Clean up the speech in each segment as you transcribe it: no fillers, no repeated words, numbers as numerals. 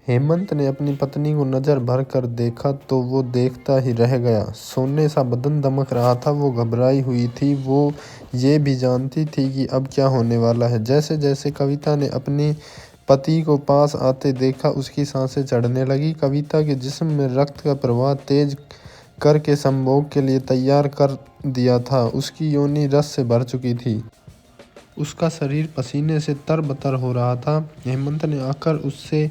हेमंत ने अपनी पत्नी को नज़र भर कर देखा तो वो देखता ही रह गया। सोने सा बदन दमक रहा था। वो घबराई हुई थी। वो ये भी जानती थी कि अब क्या होने वाला है। जैसे जैसे कविता ने अपने पति को पास आते देखा उसकी सांसें चढ़ने लगी। कविता के जिस्म में रक्त का प्रवाह तेज करके संभोग के लिए तैयार कर दिया था। उसकी योनि रस से भर चुकी थी। उसका शरीर पसीने से तरबतर हो रहा था। हेमंत ने आकर उससे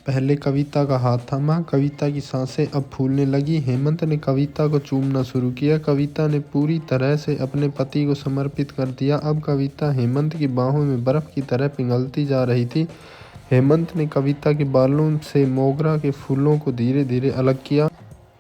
पहले कविता का हाथ थामा। कविता की सांसें अब फूलने लगी। हेमंत ने कविता को चूमना शुरू किया। कविता ने पूरी तरह से अपने पति को समर्पित कर दिया। अब कविता हेमंत की बाहों में बर्फ की तरह पिघलती जा रही थी। हेमंत ने कविता के बालों से मोगरा के फूलों को धीरे धीरे अलग किया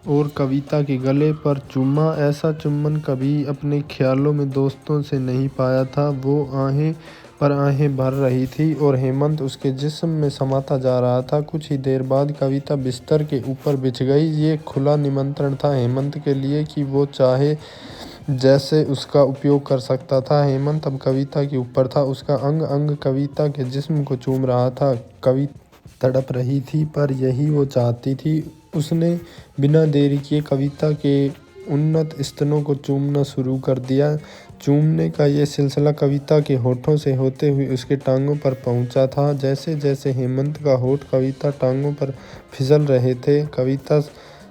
और कविता के गले पर चूमा। ऐसा चुम्बन कभी अपने ख्यालों में दोस्तों से नहीं पाया था। वो आहें पर आहें भर रही थी और हेमंत उसके जिस्म में समाता जा रहा था। कुछ ही देर बाद कविता बिस्तर के ऊपर बिछ गई। ये खुला निमंत्रण था हेमंत के लिए कि वो चाहे जैसे उसका उपयोग कर सकता था। हेमंत अब कविता के ऊपर था। उसका अंग अंग कविता के जिस्म को चूम रहा था। कविता तड़प रही थी पर यही वो चाहती थी। उसने बिना देरी किए कविता के उन्नत स्तनों को चूमना शुरू कर दिया। चूमने का ये सिलसिला कविता के होठों से होते हुए उसके टांगों पर पहुंचा था। जैसे जैसे हेमंत का होठ कविता टांगों पर फिसल रहे थे, कविता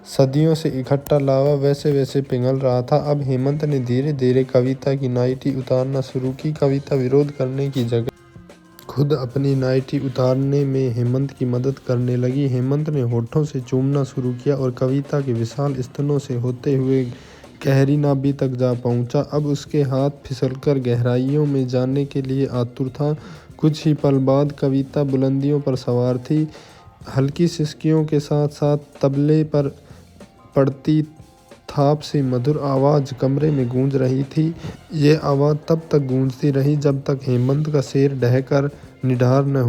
सदियों से इकट्ठा लावा वैसे वैसे पिघल रहा था। अब हेमंत ने धीरे धीरे कविता की नाइटी उतारना शुरू की। कविता विरोध करने की जगह खुद अपनी नाइटी उतारने में हेमंत की मदद करने लगी। हेमंत ने होठों से चूमना शुरू किया और कविता के विशाल स्तनों से होते हुए गहरी नाभि तक जा पहुंचा। अब उसके हाथ फिसलकर गहराइयों में जाने के लिए आतुर था। कुछ ही पल बाद कविता बुलंदियों पर सवार थी। हल्की सिसकियों के साथ साथ तबले पर पड़ती थाप से मधुर आवाज़ कमरे में गूंज रही थी। ये आवाज़ तब तक गूंजती रही जब तक हेमंत का सिर ढहकर निढार न हुआ।